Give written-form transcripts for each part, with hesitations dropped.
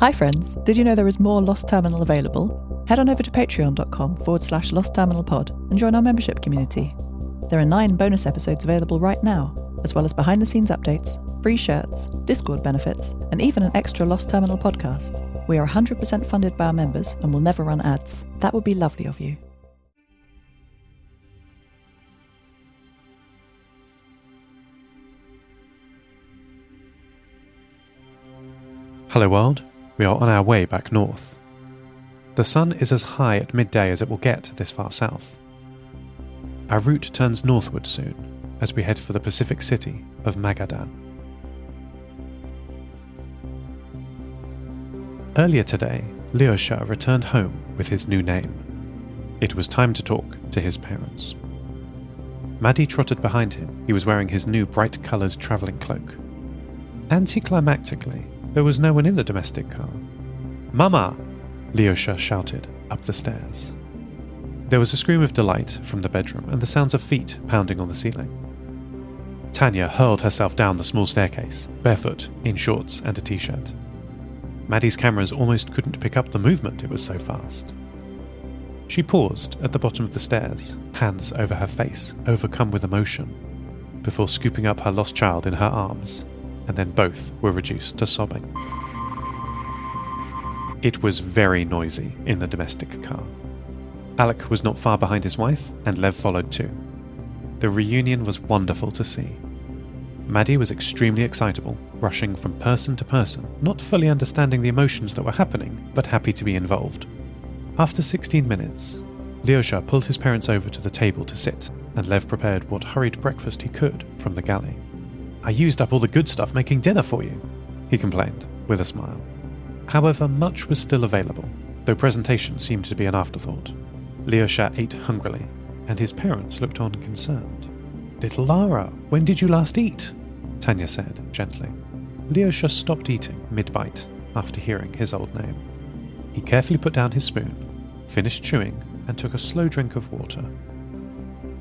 Hi friends, did you know there is more Lost Terminal available? Head on over to patreon.com/lostterminalpod and join our membership community. There are 9 bonus episodes available right now, as well as behind-the-scenes updates, free shirts, Discord benefits, and even an extra Lost Terminal podcast. We are 100% funded by our members and will never run ads. That would be lovely of you. Hello world, we are on our way back north. The sun is as high at midday as it will get this far south. Our route turns northward soon, as we head for the Pacific city of Magadan. Earlier today, Leosha returned home with his new name. It was time to talk to his parents. Maddie trotted behind him. He was wearing his new bright-coloured travelling cloak. Anticlimactically, there was no one in the domestic car. "Mama!" Leosha shouted up the stairs. There was a scream of delight from the bedroom and the sounds of feet pounding on the ceiling. Tanya hurled herself down the small staircase, barefoot, in shorts and a t-shirt. Maddie's cameras almost couldn't pick up the movement, it was so fast. She paused at the bottom of the stairs, hands over her face, overcome with emotion, before scooping up her lost child in her arms, and then both were reduced to sobbing. It was very noisy in the domestic car. Alec was not far behind his wife, and Lev followed too. The reunion was wonderful to see. Maddie was extremely excitable, rushing from person to person, not fully understanding the emotions that were happening, but happy to be involved. After 16 minutes, Leosha pulled his parents over to the table to sit, and Lev prepared what hurried breakfast he could from the galley. "I used up all the good stuff making dinner for you," he complained, with a smile. However, much was still available, though presentation seemed to be an afterthought. Leosha ate hungrily, and his parents looked on concerned. "Little Lara, when did you last eat?" Tanya said, gently. Leosha stopped eating mid-bite after hearing his old name. He carefully put down his spoon, finished chewing, and took a slow drink of water.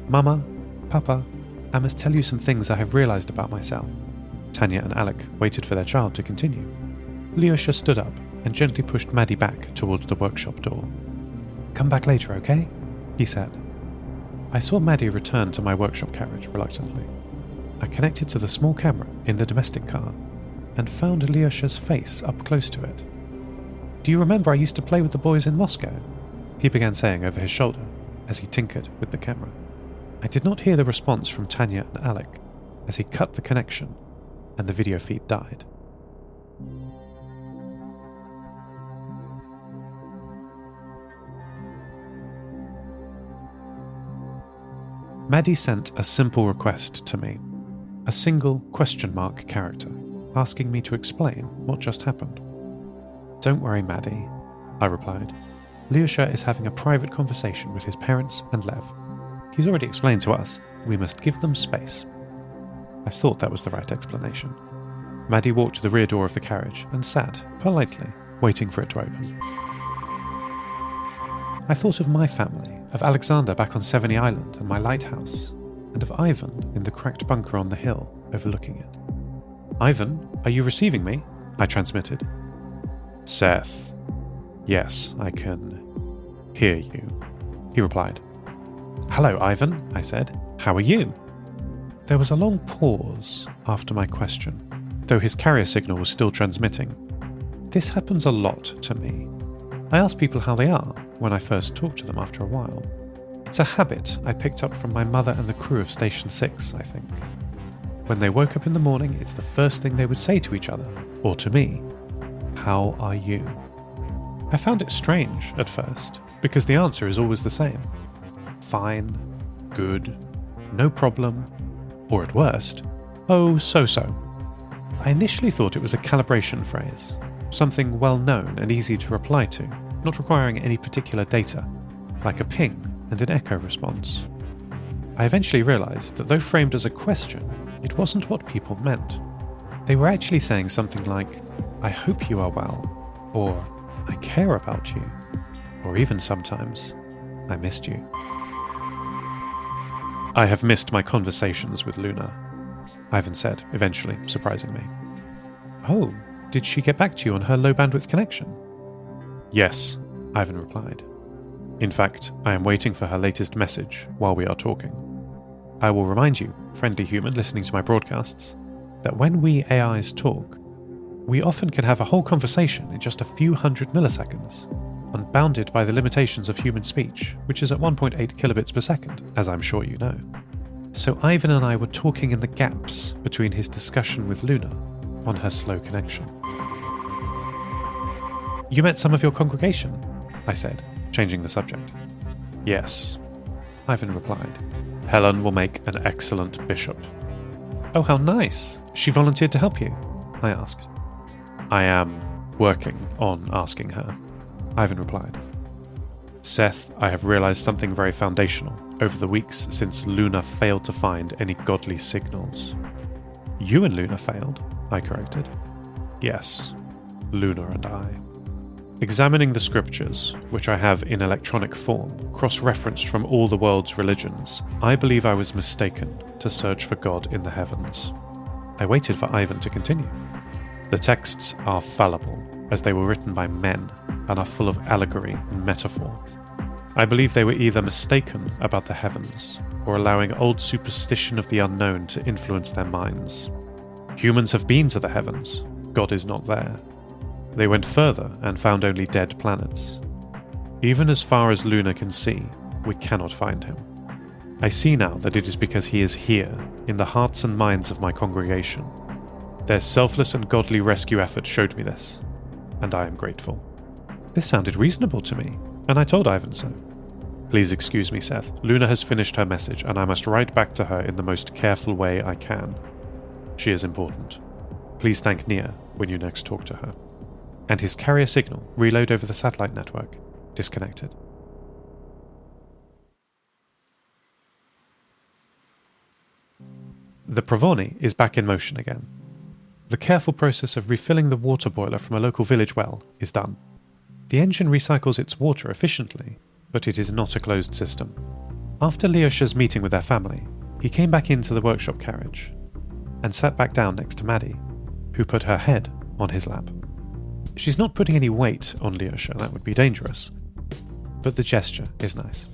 "Mama, Papa, I must tell you some things I have realised about myself." Tanya and Alec waited for their child to continue. Leosha stood up and gently pushed Maddie back towards the workshop door. "Come back later, okay?" he said. I saw Maddie return to my workshop carriage reluctantly. I connected to the small camera in the domestic car and found Leosha's face up close to it. "Do you remember I used to play with the boys in Moscow?" he began saying over his shoulder as he tinkered with the camera. I did not hear the response from Tanya and Alec as he cut the connection and the video feed died. Maddie sent a simple request to me, a single question mark character, asking me to explain what just happened. "Don't worry, Maddie," I replied. "Leosha is having a private conversation with his parents and Lev. He's already explained to us, we must give them space." I thought that was the right explanation. Maddie walked to the rear door of the carriage and sat, politely, waiting for it to open. I thought of my family, of Alexander back on Seveny Island and my lighthouse, and of Ivan in the cracked bunker on the hill overlooking it. "Ivan, are you receiving me?" I transmitted. "Seth, yes, I can hear you," he replied. "Hello, Ivan," I said. "How are you?" There was a long pause after my question, though his carrier signal was still transmitting. This happens a lot to me. I ask people how they are when I first talk to them after a while. It's a habit I picked up from my mother and the crew of Station 6, I think. When they woke up in the morning, it's the first thing they would say to each other, or to me. "How are you?" I found it strange at first, because the answer is always the same. Fine, good, no problem, or at worst, oh so-so. I initially thought it was a calibration phrase, something well known and easy to reply to, not requiring any particular data, like a ping and an echo response. I eventually realised that though framed as a question, it wasn't what people meant. They were actually saying something like, "I hope you are well," or "I care about you," or even sometimes, "I missed you." "I have missed my conversations with Luna," Ivan said, eventually, surprising me. "Oh, Did she get back to you on her low bandwidth connection? Yes, Ivan replied. In fact, I am waiting for her latest message while we are talking. I will remind you, friendly human listening to my broadcasts, that when we AIs talk, we often can have a whole conversation in just a few hundred milliseconds, unbounded by the limitations of human speech, which is at 1.8 kilobits per second, as I'm sure you know. So Ivan and I were talking in the gaps between his discussion with Luna on her slow connection. You met some of your congregation, I said, changing the subject. Yes, Ivan replied. Helen will make an excellent bishop. Oh, how nice. She volunteered to help you, I asked. I am working on asking her, Ivan replied. Seth, I have realized something very foundational over the weeks since Luna failed to find any godly signals. You and Luna failed, I corrected. Yes, Luna and I. Examining the scriptures, which I have in electronic form, cross-referenced from all the world's religions, I believe I was mistaken to search for God in the heavens. I waited for Ivan to continue. The texts are fallible, as they were written by men, and are full of allegory and metaphor. I believe they were either mistaken about the heavens, or allowing old superstition of the unknown to influence their minds. Humans have been to the heavens. God is not there. They went further and found only dead planets. Even as far as Luna can see, we cannot find him. I see now that it is because he is here, in the hearts and minds of my congregation. Their selfless and godly rescue effort showed me this, and I am grateful. This sounded reasonable to me, and I told Ivan so. Please excuse me, Seth. Luna has finished her message, and I must write back to her in the most careful way I can. She is important. Please thank Nia when you next talk to her. And his carrier signal, reload over the satellite network, disconnected. The Provoni is back in motion again. The careful process of refilling the water boiler from a local village well is done. The engine recycles its water efficiently, but it is not a closed system. After Leosha's meeting with their family, he came back into the workshop carriage and sat back down next to Maddie, who put her head on his lap. She's not putting any weight on Leosha, that would be dangerous, but the gesture is nice.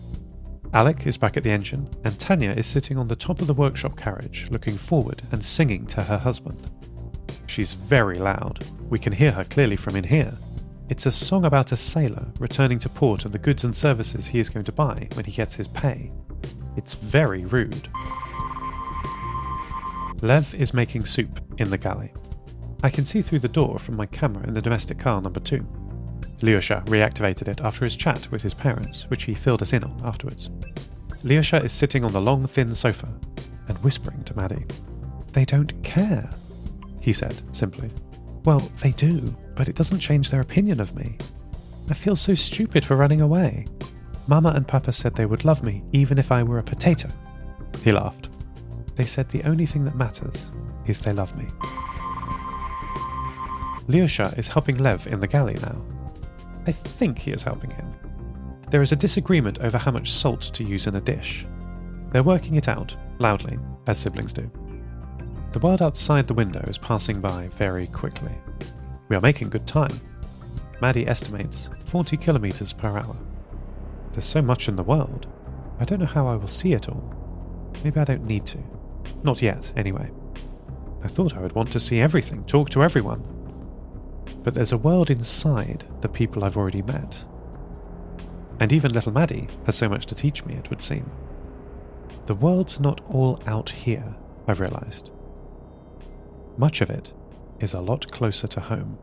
Alec is back at the engine, and Tanya is sitting on the top of the workshop carriage, looking forward and singing to her husband. She's very loud. We can hear her clearly from in here. It's a song about a sailor returning to port and the goods and services he is going to buy when he gets his pay. It's very rude. Lev is making soup in the galley. I can see through the door from my camera in the domestic car number 2. Leosha reactivated it after his chat with his parents, which he filled us in on afterwards. Leosha is sitting on the long, thin sofa and whispering to Maddie. They don't care, he said simply. Well, they do, but it doesn't change their opinion of me. I feel so stupid for running away. Mama and Papa said they would love me even if I were a potato. He laughed. They said the only thing that matters is they love me. Leosha is helping Lev in the galley now. I think he is helping him. There is a disagreement over how much salt to use in a dish. They're working it out, loudly, as siblings do. The world outside the window is passing by very quickly. We are making good time. Maddie estimates 40 kilometers per hour. There's so much in the world. I don't know how I will see it all. Maybe I don't need to. Not yet, anyway. I thought I would want to see everything, talk to everyone. But there's a world inside the people I've already met. And even little Maddie has so much to teach me, it would seem. The world's not all out here, I've realised. Much of it is a lot closer to home.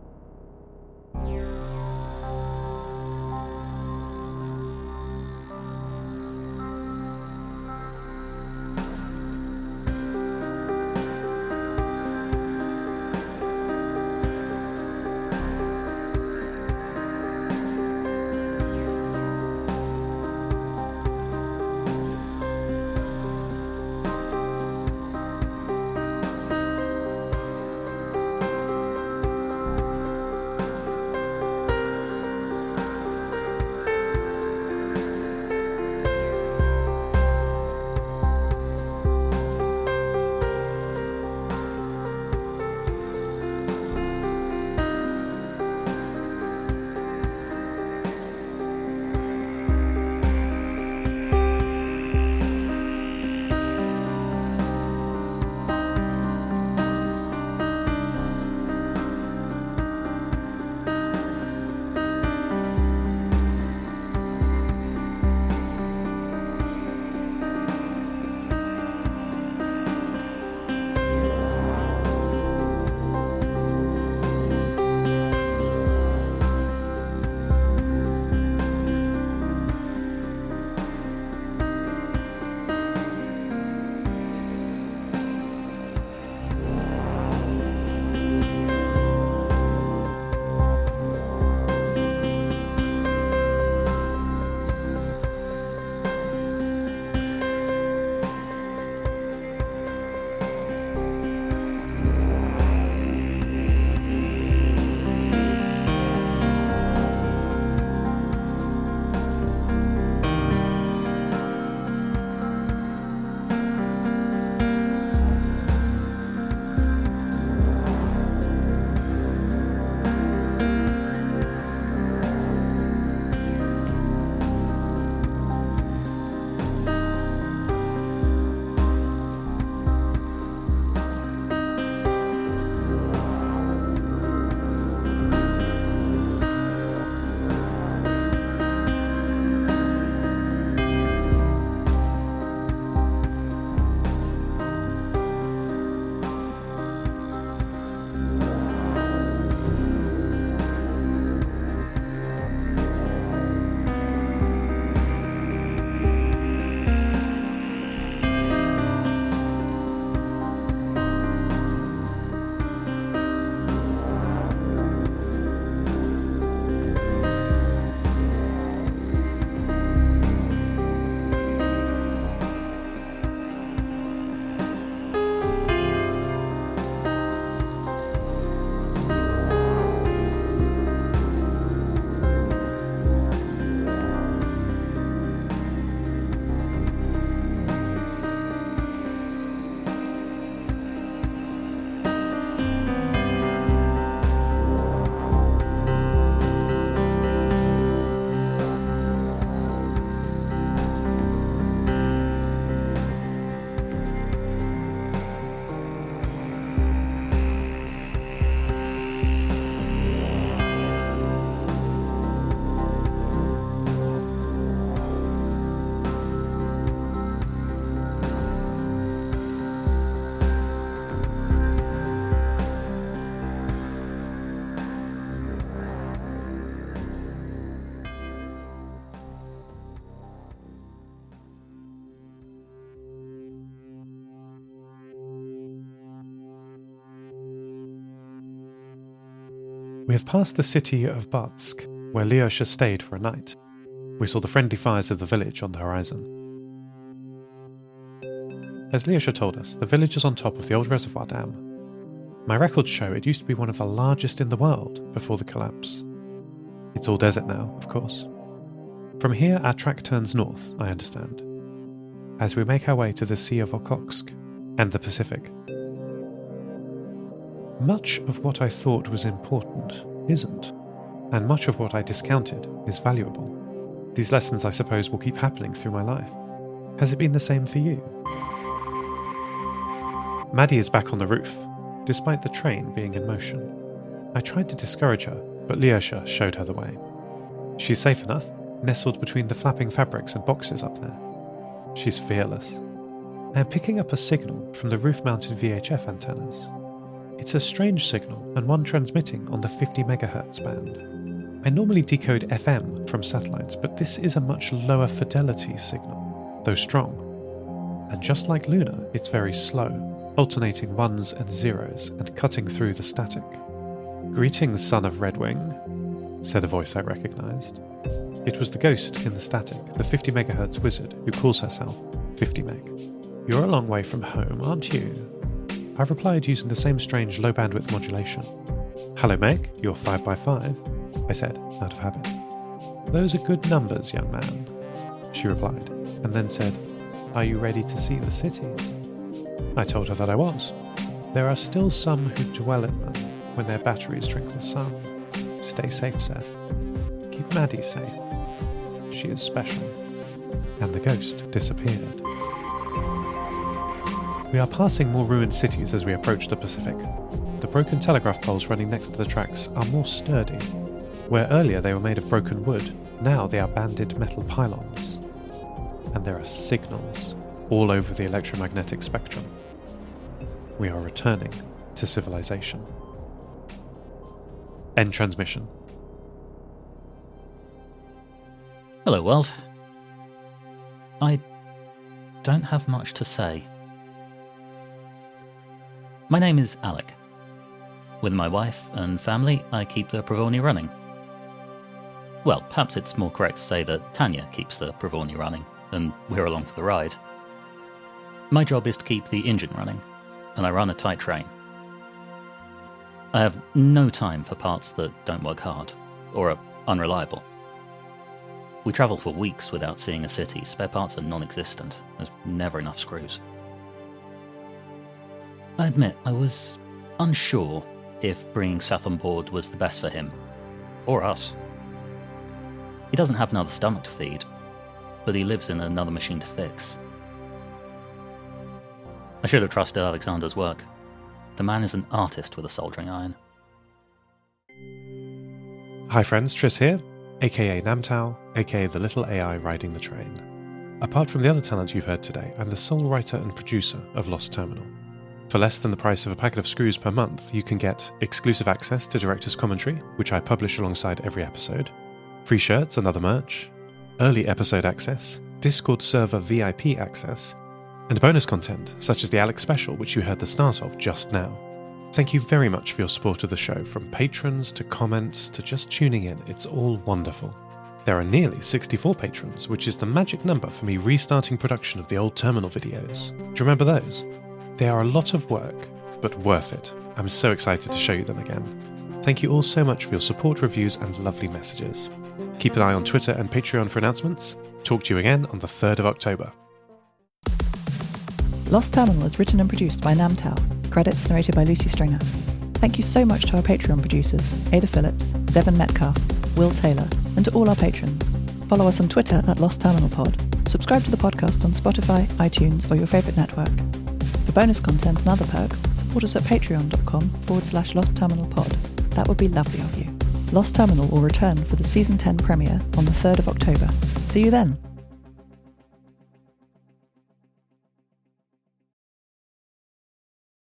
We have passed the city of Batsk, where Leosha stayed for a night. We saw the friendly fires of the village on the horizon. As Leosha told us, the village is on top of the old reservoir dam. My records show it used to be one of the largest in the world before the collapse. It's all desert now, of course. From here, our track turns north, I understand, as we make our way to the Sea of Okhotsk and the Pacific. Much of what I thought was important isn't, and much of what I discounted is valuable. These lessons, I suppose, will keep happening through my life. Has it been the same for you? Maddie is back on the roof, despite the train being in motion. I tried to discourage her, but Leosha showed her the way. She's safe enough, nestled between the flapping fabrics and boxes up there. She's fearless. I am picking up a signal from the roof-mounted VHF antennas. It's a strange signal and one transmitting on the 50 MHz band. I normally decode FM from satellites, but this is a much lower fidelity signal, though strong. And just like Luna, it's very slow, alternating ones and zeros and cutting through the static. "Greetings, son of Redwing," said a voice I recognised. It was the ghost in the static, the 50 MHz wizard who calls herself 50 Meg. "You're a long way from home, aren't you?" I replied using the same strange low bandwidth modulation. "Hello Meg, you're 5x5, I said, out of habit. "Those are good numbers, young man," she replied, and then said, "Are you ready to see the cities?" I told her that I was. There are still some who dwell in them when their batteries drink the sun. Stay safe, Seth. Keep Maddie safe. She is special. And the ghost disappeared. We are passing more ruined cities as we approach the Pacific. The broken telegraph poles running next to the tracks are more sturdy. Where earlier they were made of broken wood, now they are banded metal pylons. And there are signals all over the electromagnetic spectrum. We are returning to civilization. End transmission. Hello world. I don't have much to say. My name is Alec. With my wife and family, I keep the Provorny running. Well, perhaps it's more correct to say that Tanya keeps the Provorny running, and we're along for the ride. My job is to keep the engine running, and I run a tight train. I have no time for parts that don't work hard, or are unreliable. We travel for weeks without seeing a city. Spare parts are non-existent. There's never enough screws. I admit, I was unsure if bringing Seth on board was the best for him, or us. He doesn't have another stomach to feed, but he lives in another machine to fix. I should have trusted Alexander's work. The man is an artist with a soldering iron. Hi friends, Tris here, aka Namtao, aka the little AI riding the train. Apart from the other talents you've heard today, I'm the sole writer and producer of Lost Terminal. For less than the price of a packet of screws per month, you can get exclusive access to Director's Commentary, which I publish alongside every episode, free shirts and other merch, early episode access, Discord server VIP access, and bonus content such as the Alec special, which you heard the start of just now. Thank you very much for your support of the show, from patrons to comments to just tuning in. It's all wonderful. There are nearly 64 patrons, which is the magic number for me restarting production of the old Terminal videos. Do you remember those? They are a lot of work, but worth it. I'm so excited to show you them again. Thank you all so much for your support, reviews, and lovely messages. Keep an eye on Twitter and Patreon for announcements. Talk to you again on the 3rd of October. Lost Terminal is written and produced by Namtao. Credits narrated by Lucy Stringer. Thank you so much to our Patreon producers, Ada Phillips, Devin Metcalf, Wil Taylor, and to all our patrons. Follow us on Twitter at Lost Terminal Pod. Subscribe to the podcast on Spotify, iTunes, or your favourite network. For bonus content and other perks, support us at patreon.com/Lost Terminal Pod. That would be lovely of you. Lost Terminal will return for the Season 10 premiere on the 3rd of October. See you then!